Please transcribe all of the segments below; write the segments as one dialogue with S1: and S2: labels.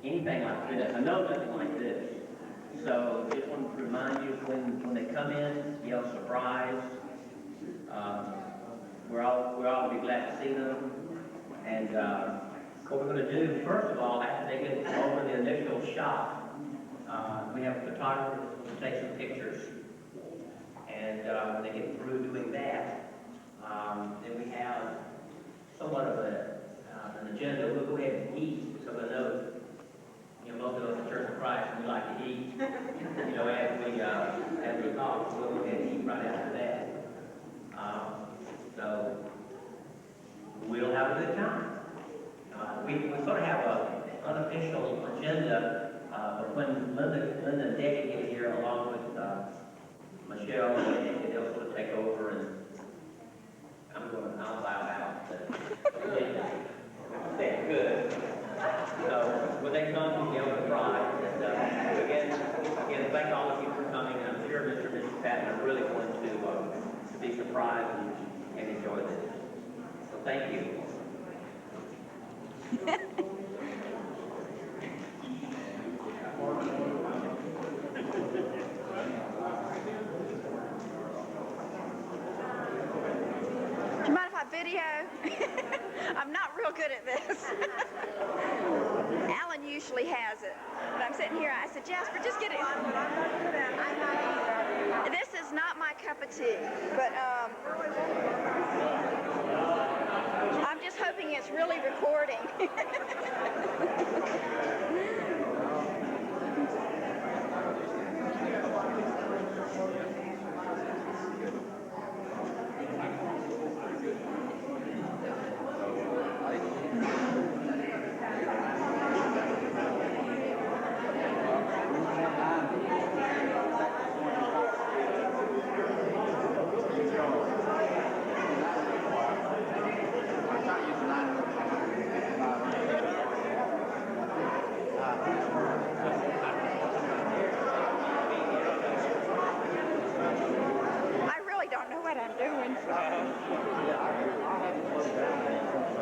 S1: anything like this. I know nothing like this. So just want to remind you when they come in, yell surprise. We're all be glad to see them. And what we're going to do, first of all, after they get over the initial shot, we have photographers to take some pictures. And when they get through doing that, then we have somewhat of an agenda. We'll go ahead and eat, because I know, most of us at Church of Christ, we like to eat, as we talk, so we'll go ahead and eat right after that. So we'll have a good time. We sort of have an unofficial agenda, but when Linda and Debbie get here, along with Michelle, and they'll sort of take over, and I'll bow out. That's good. So when they come, we'll be able to drive. And again, thank all of you for coming. And I'm sure Mr. and Mrs. Patton are really going to be surprised and enjoy this. So thank you.
S2: Do you mind if I video? I'm not real good at this. Alan usually has it. But I'm sitting here, I said, Jasper, just get it. This is not my cup of tea, but I'm just hoping it's really recording.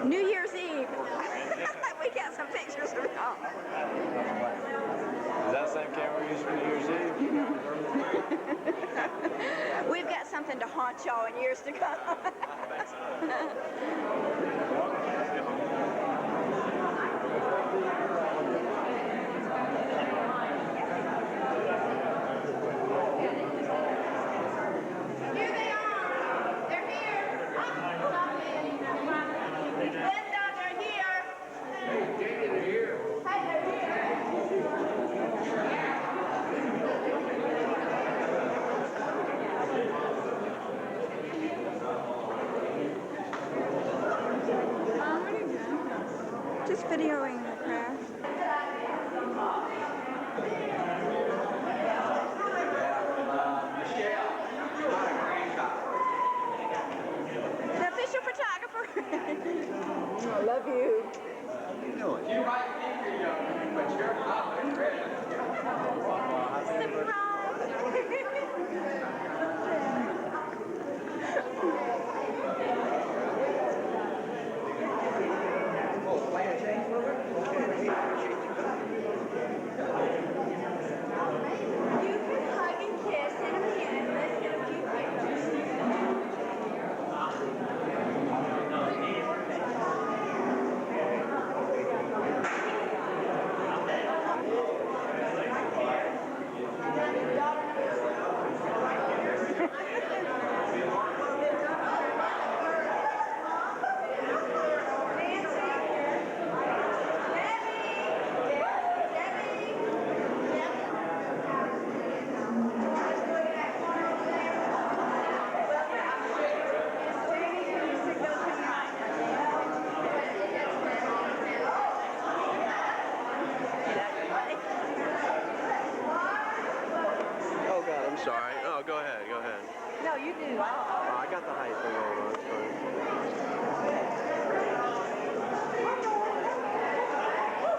S2: New Year's Eve. We got some pictures of y'all.
S3: Is that the same camera we used for New Year's Eve?
S2: We've got something to haunt y'all in years to come. Just videoing the craft. The official photographer. I love you.
S3: What are you doing?
S4: You might think you're young, but you're not my friend.
S2: Surprise! You can hug and kiss in a minute. Let's get a few pictures.
S3: Sorry. Oh, go ahead. Go ahead.
S2: No, you do.
S3: I got the height thing going on. It's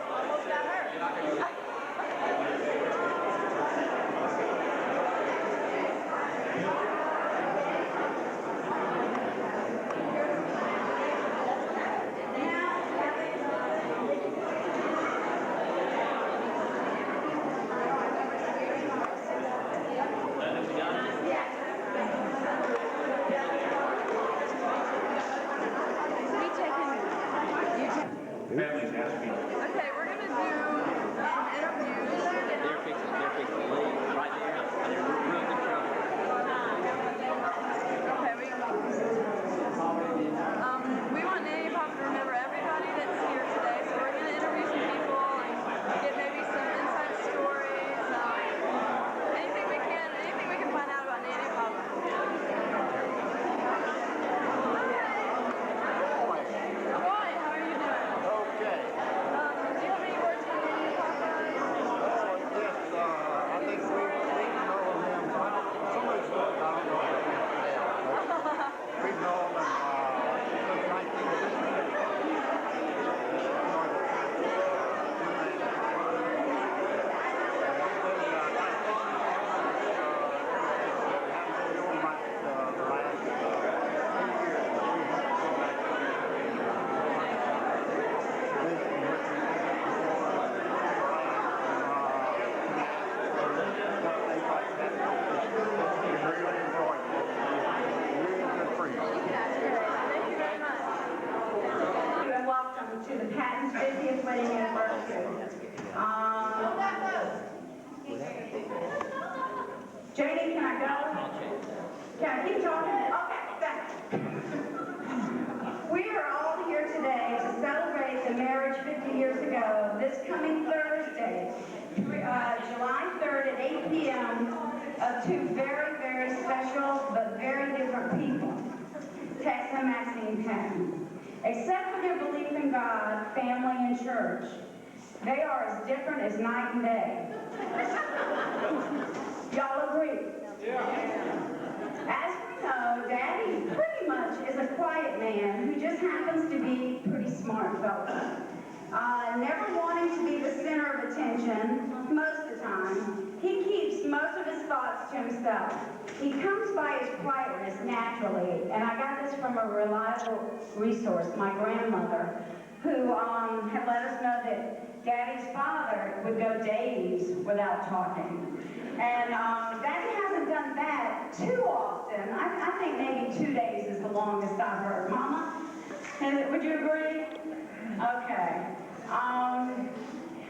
S2: Almost got her. Okay, we're gonna do some interviews.
S1: They're fixing to leave right there. They're real good show.
S2: Okay, we want Nanny and Papa to remember everybody that's here today, so we're gonna interview some people and get maybe some inside stories, anything we can find out about Nanny and Papa. Roy, how are you doing?
S5: Okay.
S2: Do you have any words for Nanny and Papa?
S5: Yes, I think we know him. Somebody's good. I don't know. We've known him since 1950.
S6: And welcome to the Patton's 50th wedding anniversary. JD, can I go? Can I keep talking? Okay, thanks. We are all here today to celebrate the marriage 50 years ago, this coming Thursday, July 3rd at 8 p.m. of two very, very special but very different people, Tex and Maxine Patton. Except for their belief in God, family, and church, they are as different as night and day. Y'all agree? As we know, Daddy pretty much is a quiet man who just happens to be pretty smart fellow. Never wanting to be the center of attention most of the time, he keeps most of his thoughts to himself. He comes by his quietness naturally, and I got this from a reliable resource, my grandmother, who had let us know that Daddy's father would go days without talking. And Daddy hasn't done that too often. I think maybe 2 days is the longest I've heard. Mama, would you agree? Okay.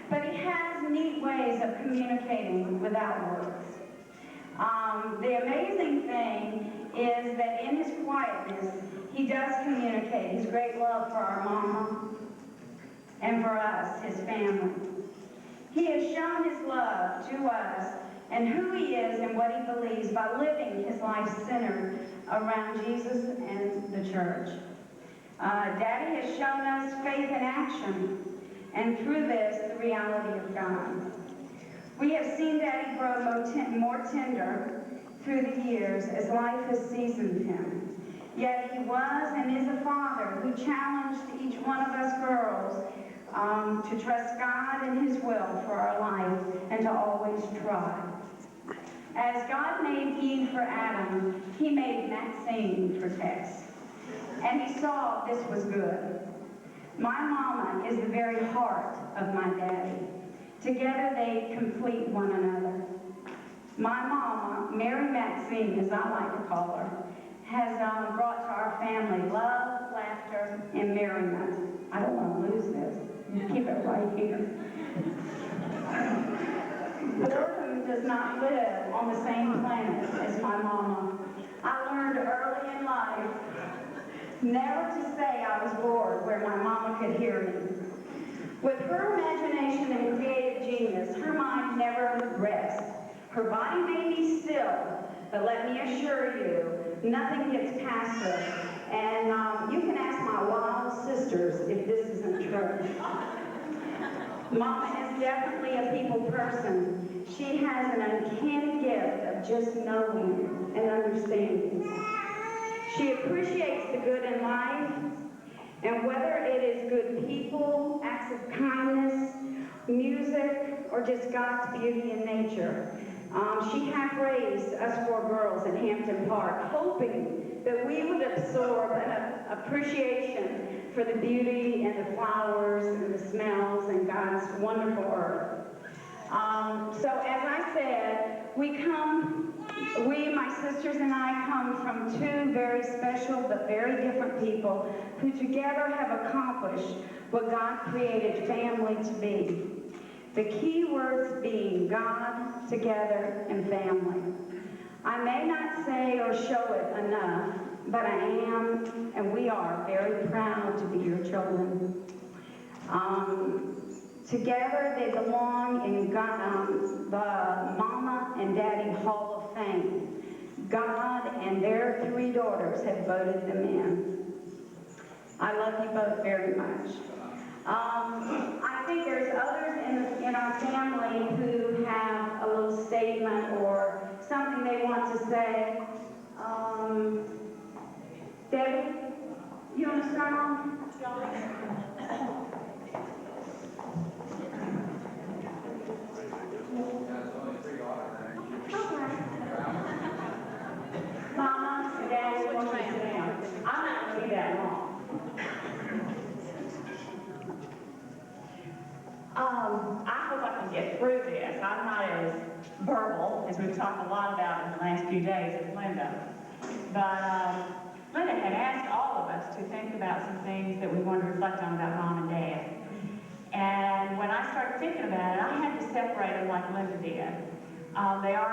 S6: But he has neat ways of communicating without words. The amazing thing is that in his quietness, he does communicate his great love for our mama and for us, his family. He has shown his love to us and who he is and what he believes by living his life centered around Jesus and the church. Daddy has shown us faith in action, and through this, the reality of God. We have seen Daddy grow more tender through the years as life has seasoned him. Yet he was and is a father who challenged each one of us girls to trust God and his will for our life and to always try. As God made Eve for Adam, he made Maxine for Tex. And he saw this was good. My mama is the very heart of my daddy. Together they complete one another. My mama, Mary Maxine, as I like to call her, has brought to our family love, laughter, and merriment. I don't want to lose this. Keep it right here. Boredom does not live on the same planet as my mama. I learned early in life never to say I was bored where my mama could hear me. With her imagination and creative genius, her mind never rests. Her body may be still, but let me assure you, nothing gets past her. And you can ask my wild sisters if this isn't true. Mama is definitely a people person. She has an uncanny gift of just knowing and understanding. She appreciates the good in life, and whether it is good people, acts of kindness, music, or just God's beauty in nature. She half raised us four girls at Hampton Park, hoping that we would absorb an appreciation for the beauty and the flowers and the smells and God's wonderful earth. So as I said, we come my sisters and I, come from two very special but very different people who together have accomplished what God created family to be. The key words being God, together, and family. I may not say or show it enough, but I am, and we are, very proud to be your children. Together, they belong in the Mama and Daddy Hall of Fame. God and their 3 daughters have voted them in. I love you both very much. I think there's others in our family who have a little statement or something they want to say. Debbie, you want to start on? Mama and Daddy, what's your name? I'm not going to be that long.
S7: I hope I can get through this. I'm not as verbal as we've talked a lot about in the last few days as Linda. But Linda had asked all of us to think about some things that we wanted to reflect on about Mom and Dad. And when I started thinking about it, I had to separate them like Linda did. They are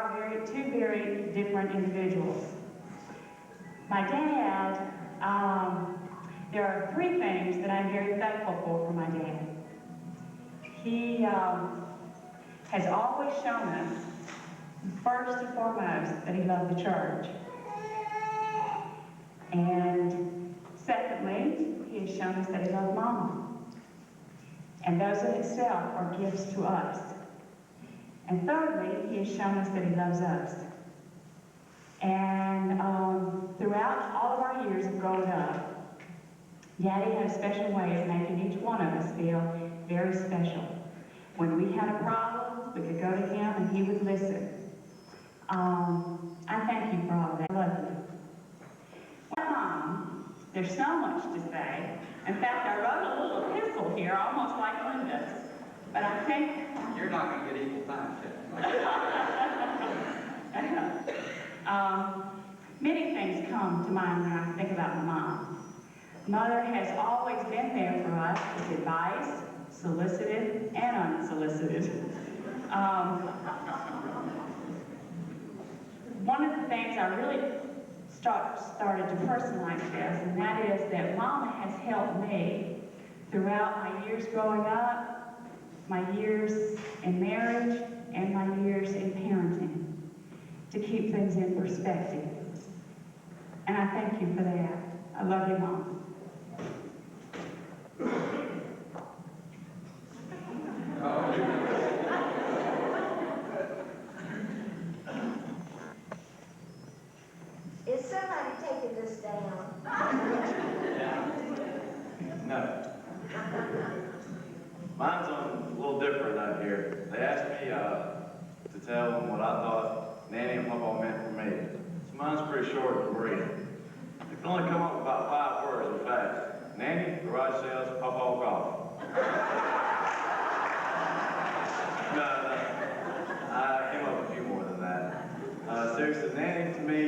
S7: two very different individuals. My dad, there are 3 things that I'm very thankful for my dad. He has always shown us, first and foremost, that he loved the church. And secondly, he has shown us that he loved Mama. And those in itself are gifts to us. And thirdly, he has shown us that he loves us. And throughout all of our years of growing up, Daddy had a special way of making each one of us feel very special. When we had a problem, we could go to him and he would listen. I thank you for all of that. I love you. Well, Mom, there's so much to say. In fact, I wrote a little epistle here, almost like Linda's. But I think...
S4: You're not going to get equal time,
S7: many things come to mind when I think about my mom. Mother has always been there for us with advice, solicited and unsolicited. One of the things I really started to personalize this, and that is that Mama has helped me throughout my years growing up, my years in marriage, and my years in parenting, to keep things in perspective. And I thank you for that. I love you, Mom.
S8: Is somebody taking this down?
S9: No. Mine's a little different out here. They asked me to tell them what I thought Nanny and Papa meant for me. So mine's pretty short and brief. You can only come up with about 5 words, in fact. Nanny, garage sales, Papa, golf. No, I came up with a few more than that. Seriously, Nanny to me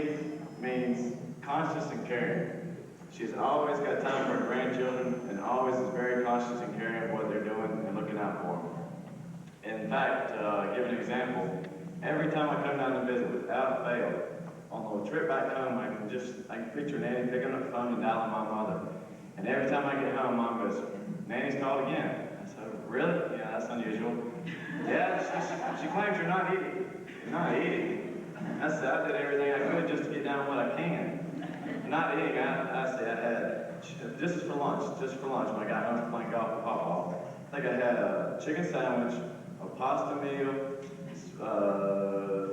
S9: means conscious and caring. She's always got time for her grandchildren and always is very conscious and caring of what they're doing and looking out for them. In fact, give an example, every time I come down to visit, without fail, on the trip back home, I can picture Nanny picking up the phone and dialing my mother. And every time I get home, Mom goes, Nanny's called again. I said, really? Yeah, that's unusual. Yeah, she claims you're not eating. You're not eating. I said, I did everything I could just to get down what I can. Not eating, I said I had, this is for lunch, just for lunch when I got home from playing golf with Papa. I think I had a chicken sandwich, a pasta meal,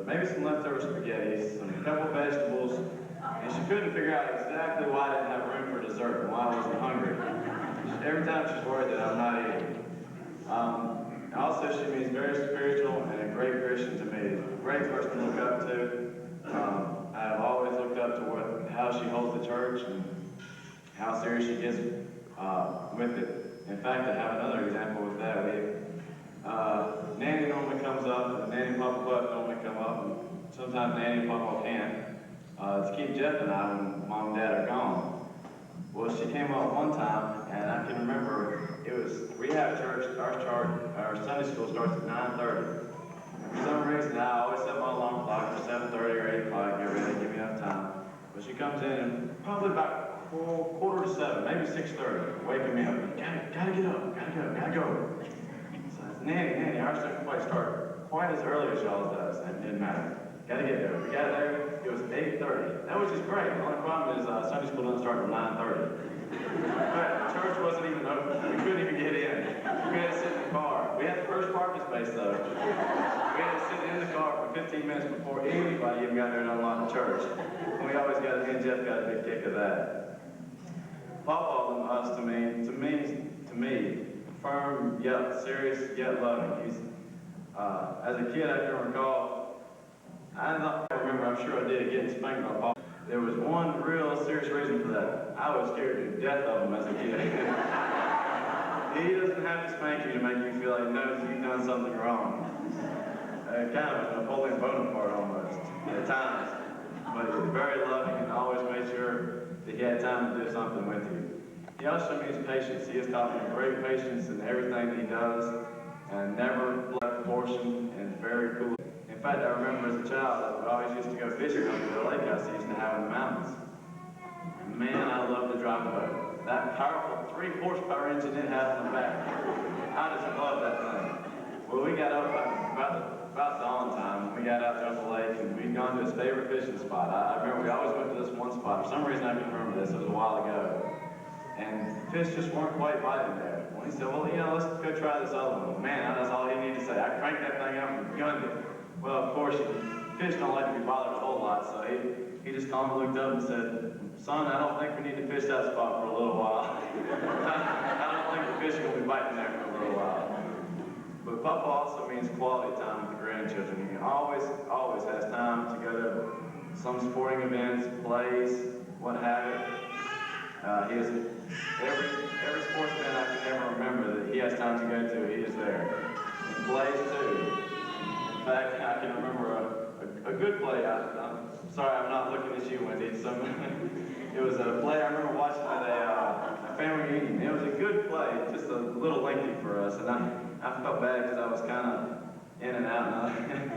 S9: maybe some leftover spaghetti, some couple vegetables, and she couldn't figure out exactly why I didn't have room for dessert and why I wasn't hungry. Every time she's worried that I'm not eating. Also, she means very spiritual and a great Christian to me, a great person to look up to. I have always looked up to how she holds the church and how serious she gets with it. In fact, I have another example with that. Nanny normally comes up, and Nanny and Papa Buck normally come up, and sometimes Nanny and Papa can't, to keep Jeff and I when Mom and Dad are gone. Well, she came up one time, and I can remember, we have church, our Sunday school starts at 9:30. For some reason, I always set my alarm clock for 7:30 or 8 o'clock, get ready, give me enough time. But she comes in, and probably about quarter to 7, maybe 6:30, waking me up. Gotta get up, gotta go. So I said, Nanny, ours doesn't quite start quite as early as y'all's does. It didn't matter. Gotta get there. We got there, it was 8:30. That was just great. The only problem is Sunday school doesn't start until 9:30. But church wasn't even open. We couldn't even get in. We had to sit in the car. We had the first parking space though. We had to sit in the car for 15 minutes before anybody even got there to unlock the church. And me and Jeff got a big kick of that. Papa and us to me, firm yet serious yet loving. As a kid I can recall, I'm sure I did getting spanked by Papa. There was one real serious reason for that. I was scared to death of him as a kid. He doesn't have to spank you to make you feel like he knows you've done something wrong. Kind of a Napoleon Bonaparte almost, at times. But he was very loving and always made sure that he had time to do something with you. He also showed me his patience. He has taught me great patience in everything that he does, and never left proportion, and very cool. In fact, I remember as a child that we always used to go fishing over the lake house he used to have in the mountains. Man, I love to drive a boat. That powerful 3-horsepower engine it has in the back. I just love that thing. Well, we got up about dawn time. We got out there on the lake, and we'd gone to his favorite fishing spot. I remember we always went to this one spot. For some reason, I can remember this. It was a while ago. And fish just weren't quite biting there. Well, he said, well, let's go try this other one. Man, that's all he needed to say. I cranked that thing up and gunned it. Well, of course, fish don't like to be bothered a whole lot, so he just calmly looked up and said, son, I don't think we need to fish that spot for a little while. I don't think the fish will be biting there for a little while. But Papa also means quality time with the grandchildren. He always has time to go to some sporting events, plays, what have you. He is every sports event I can ever remember that he has time to go to, he is there. And plays too. In fact, I can remember a good play. I'm sorry, I'm not looking at you, Wendy. It was a play I remember watching at a family reunion. It was a good play, just a little lengthy for us, and I felt bad because I was kind of in and out. And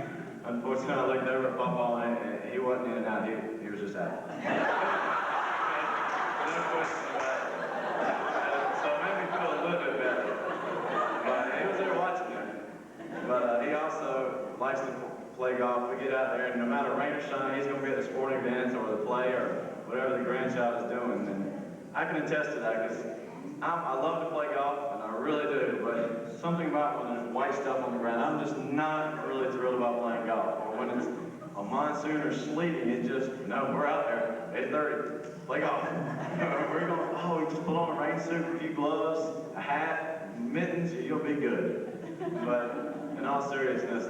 S9: unfortunately, I looked over at Papa, and he wasn't in and out. He was just out. No question about it. So it made me feel a little bit better. But he was there watching it. But he also likes to play golf. We get out there, and no matter rain or shine, he's going to be at the sporting events or the play or whatever the grandchild is doing. And I can attest to that because I love to play golf, and I really do. But something about when there's white stuff on the ground, I'm just not really thrilled about playing golf. Or when it's a monsoon or sleeting, it just, no, we're out there, 8:30, play golf. We're going, we just put on a rain suit, a few gloves, a hat, mittens, you'll be good. But in all seriousness,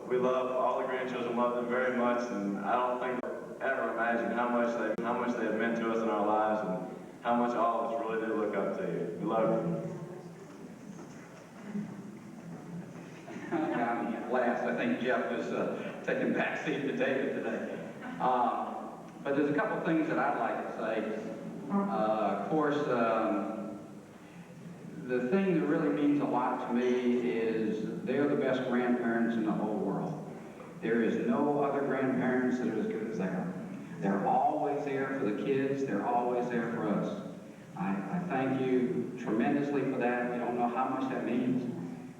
S9: we love all the grandchildren, love them very much, and I don't think they'll ever imagine how much they have meant to us in our lives, and how much all of us really do look up to you. We love you.
S4: Last, I think Jeff was taking back seat to David today. But there's a couple things that I'd like to say. Of course, the thing that really means a lot to me is they're the best grandparents in the whole world. There is no other grandparents that are as good as they are. They're always there for the kids. They're always there for us. I thank you tremendously for that. You don't know how much that means.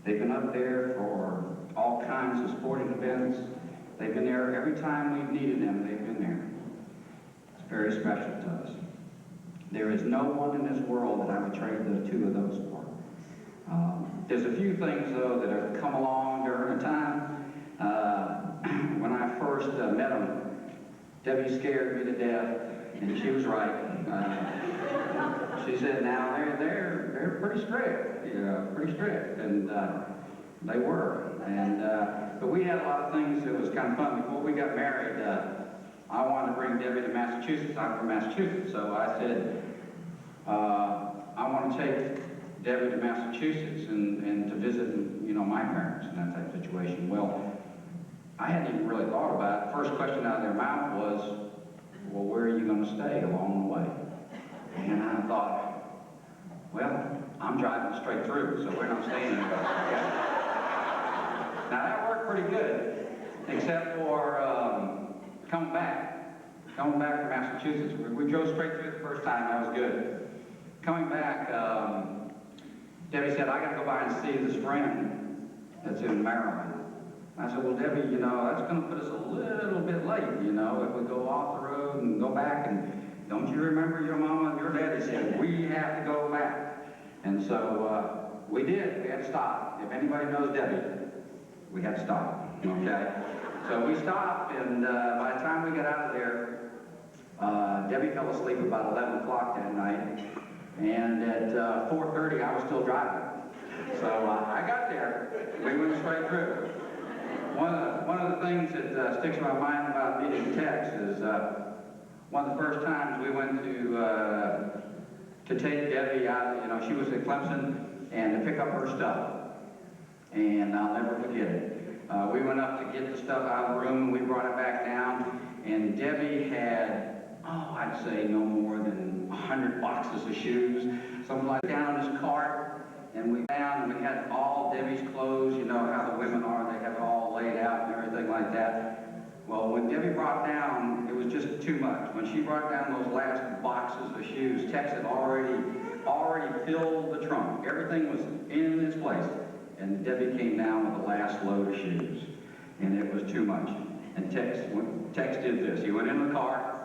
S4: They've been up there for all kinds of sporting events. They've been there every time we've needed them. They've been there. It's very special to us. There is no one in this world that I would trade the two of those for. There's a few things, though, that have come along during the time. When I first met them, Debbie scared me to death, and she was right. She said, now, they're pretty strict, pretty strict, and they were. And but we had a lot of things that was kind of fun. Before we got married, I wanted to bring Debbie to Massachusetts. I'm from Massachusetts, so I said, I want to take Debbie to Massachusetts and to visit, my parents in that type of situation. Well, I hadn't even really thought about it. The first question out of their mouth was, well, where are you going to stay along the way? And I thought, well, I'm driving straight through, so we're not staying anywhere. Now that worked pretty good, except for coming back from Massachusetts. We drove straight through the first time, that was good. Coming back, Debbie said, I gotta go by and see this friend that's in Maryland. I said, well, Debbie, you know, that's gonna put us a little bit late, you know, if we go off the road and go back, and don't you remember your mama and your daddy said, we have to go back. And so we did, we had to stop. If anybody knows Debbie, we had to stop, okay? So we stopped, and by the time we got out of there, Debbie fell asleep about 11 o'clock that night, and at 4:30 I was still driving. So I got there. We went straight through. One of the things that sticks in my mind about meeting Tex is one of the first times we went to take Debbie out. You know, she was at Clemson, and to pick up her stuff. And I'll never forget it. We went up to get the stuff out of the room, and we brought it back down, and Debbie had, I'd say no more than 100 boxes of shoes, something like that, down in this cart, and we found, and we had all Debbie's clothes, you know how the women are, they have it all laid out and everything like that. Well, when Debbie brought down, it was just too much. When she brought down those last boxes of shoes, Tex had already filled the trunk. Everything was in its place. And Debbie came down with the last load of shoes, and it was too much. And Tex did this. He went in the car,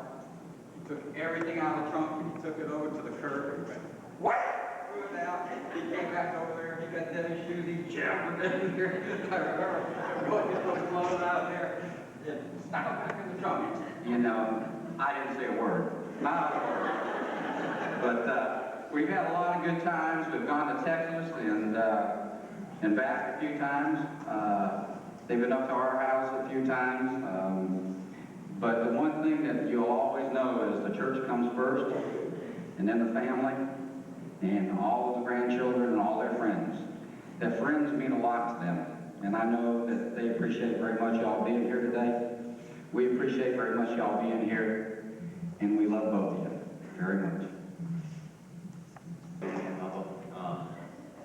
S4: he took everything out of the trunk, and he took it over to the curb, and went, whack, threw it out. He came back over there, he got Debbie's shoes, he jammed them in there. I remember going to put his clothes out there, and stuck them back in the trunk. You know, I didn't say a word. Not a word. But we've had a lot of good times. We've gone to Texas, and back a few times. They've been up to our house a few times. But the one thing that you'll always know is the church comes first, and then the family, and all of the grandchildren and all their friends. Their friends mean a lot to them, and I know that they appreciate very much y'all being here today. We appreciate very much y'all being here, and we love both of you very much.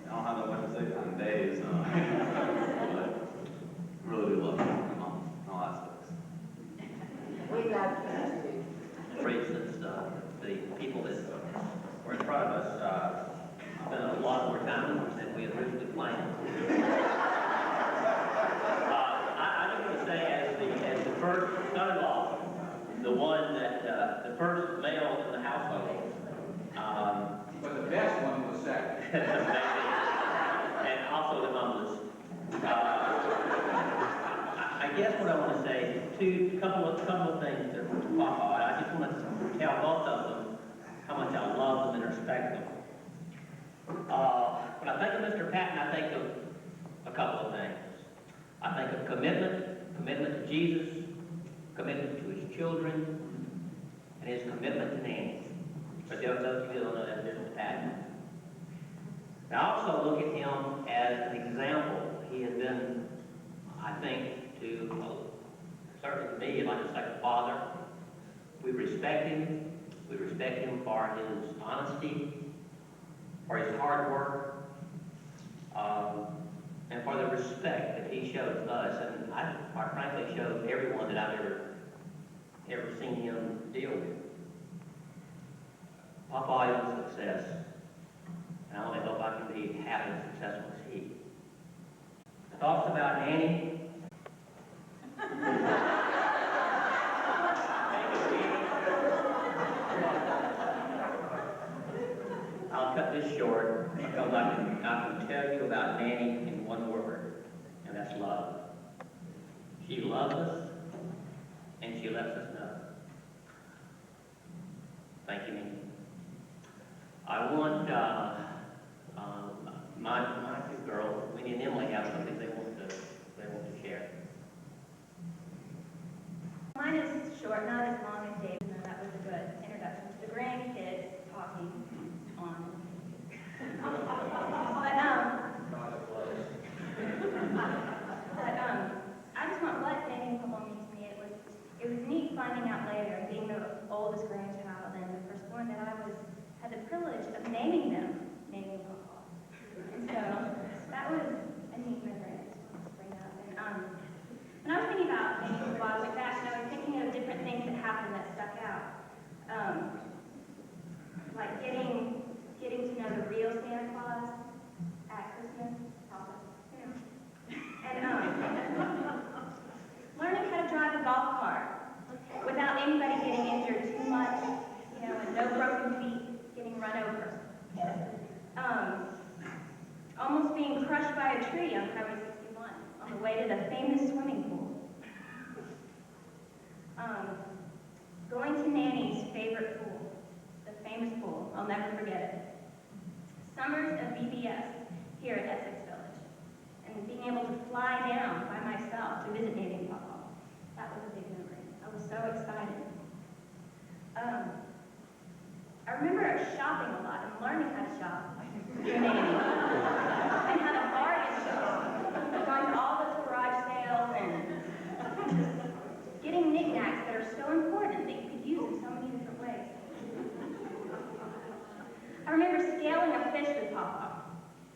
S9: I don't have that much to say on days, but really do love them on all aspects.
S8: We love you.
S1: For instance, the people that were in front of us spent a lot more time than we had originally planned. I just want to say, as the first son-in-law, the one that the first male in the household.
S4: But the best one was second.
S1: And also the humblest. I guess what I want to say, a couple of things to Papa. I just want to tell both of them how much I love them and respect them. When I think of Mr. Patton, I think of a couple of things. I think of commitment to Jesus, commitment to his children, and his commitment to Nanny. For those of you who don't know, that's Mr. Patton. And I also look at him as an example. He has been, I think, certainly to me, like a second father. We respect him. We respect him for his honesty, for his hard work, and for the respect that he shows us, and I quite frankly showed everyone that I've ever seen him deal with. Papa is a success, and I only hope I can be half as successful as he. Thoughts about Nanny? I'll cut this short because I can tell you about Nanny in one word, and that's love. She loves us, and she lets us know. Thank you, Nanny. I want my two girls, Winnie and Emily, have something they want to share.
S10: Mine is short, not as long as Dave's, and that was a good introduction to the grandkids talking on. But I just want to let Danny privilege of naming them, naming Pawpaw. And so that was a neat memory I just wanted to bring up. And when I was thinking about naming Pawpaw, I went back and I was thinking of different things that happened that stuck out. Like getting to know the real Santa Claus at Christmas, and learning how to drive a golf cart without anybody getting injured too much, and no broken feet getting run over. Almost being crushed by a tree on Highway 61 on the way to the famous swimming pool. Going to Nanny's favorite pool, the famous pool, I'll never forget it. Summers of VBS here at Essex Village, and being able to fly down by myself to visit Nanny and Pawpaw. That was a big memory. I was so excited. I remember shopping a lot and learning how to shop through Nanny, and how to bargain shop, going to all the garage sales and getting knickknacks that are so important that you could use in so many different ways. I remember scaling a fish with Pawpaw.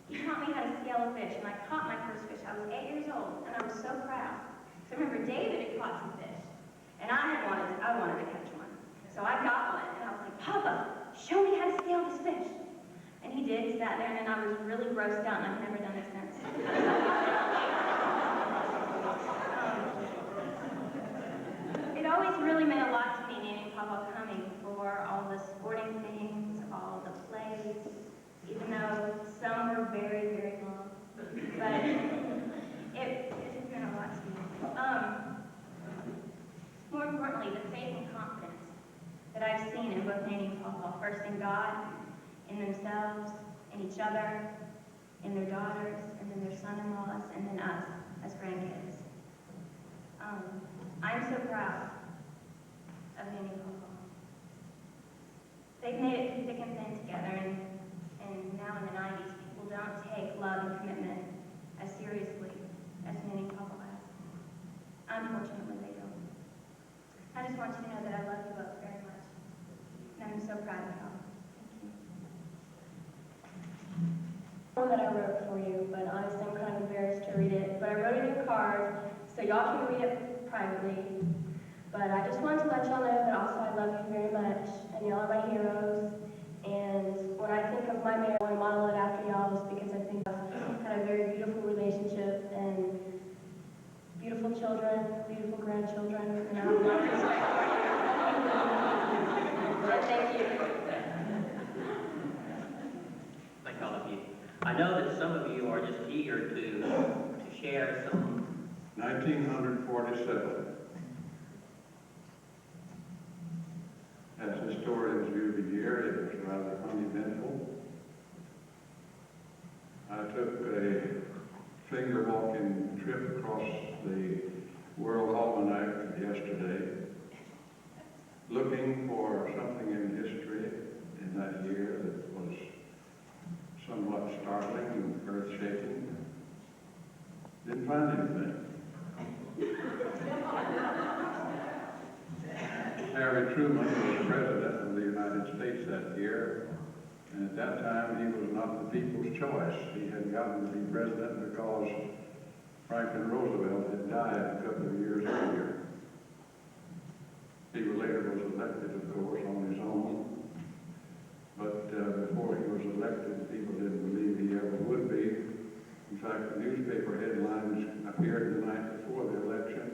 S10: He taught me how to scale a fish, and I caught my first fish. I was 8 years old, and I was so proud. So I remember David had caught some fish, and I wanted to catch one. So I got one, and I was like, Papa, show me how to scale this fish. And he did. He sat there, and I was really grossed out, and I've never done it since. It always really meant a lot to me, Nanny and Pawpaw coming for all the sporting things, all the plays, even though some were very, very long. But it just meant a lot to me. More importantly, the faith and confidence that I've seen in both Nanny and Pawpaw, first in God, in themselves, in each other, in their daughters, and then their son-in-laws, and then us as grandkids. I'm so proud of Nanny and Pawpaw. They've made it through thick and thin together, and now in the 90s, people don't take love and commitment as seriously as Nanny and Pawpaw has. Unfortunately, they don't. I just want you to know that I love you both very much, and I'm so proud of y'all.
S11: One that I wrote for you, but honestly I'm kind of embarrassed to read it. But I wrote it in cards, so y'all can read it privately. But I just wanted to let y'all know that also I love you very much, and y'all are my heroes. And when I think of my marriage, I want to model it after y'all, just because I think I've had a very beautiful relationship and beautiful children, beautiful grandchildren, and I would love to say thank you.
S1: Thank all of you. I know that some of you are just eager to share some.
S12: 1947. As historians view the year, it was rather uneventful. I took a finger walking trip across the World Almanac yesterday, looking for something in history in that year that was somewhat startling and earth-shaking. Didn't find anything. Harry Truman was president of the United States that year, and at that time he was not the people's choice. He had gotten to be president because Franklin Roosevelt had died a couple of years earlier. He later was elected, of course, on his own, but before he was elected, people didn't believe he ever would be. In fact, the newspaper headlines appeared the night before the election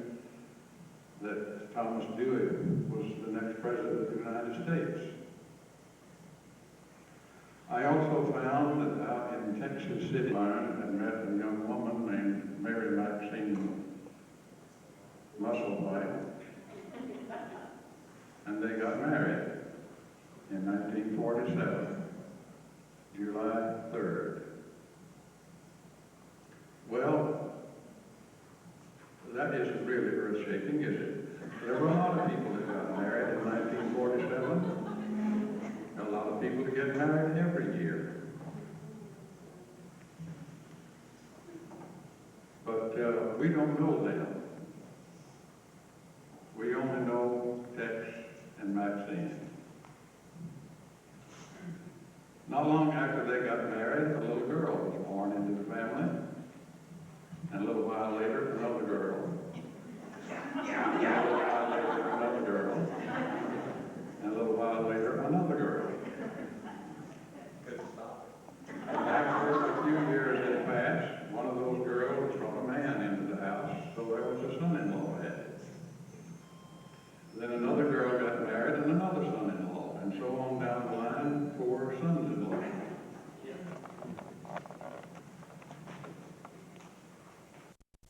S12: that Thomas Dewey was the next president of the United States. I also found that out in Texas City, I had met a young woman named Mary Maxine Musselwhite, and they got married in 1947, July 3rd. Well, that isn't really earth-shaking, is it? There were a lot of people that got married in 1947. A lot of people that get married every year. But we don't know them. We only know Tex and Maxine. Not long after they got married, a little girl was born into the family. And a little while later, another girl. And a little while later, another girl. And a little while later, another girl. And after a few years had passed, one of those girls brought a man into the house, so there was a son-in-law added. Then another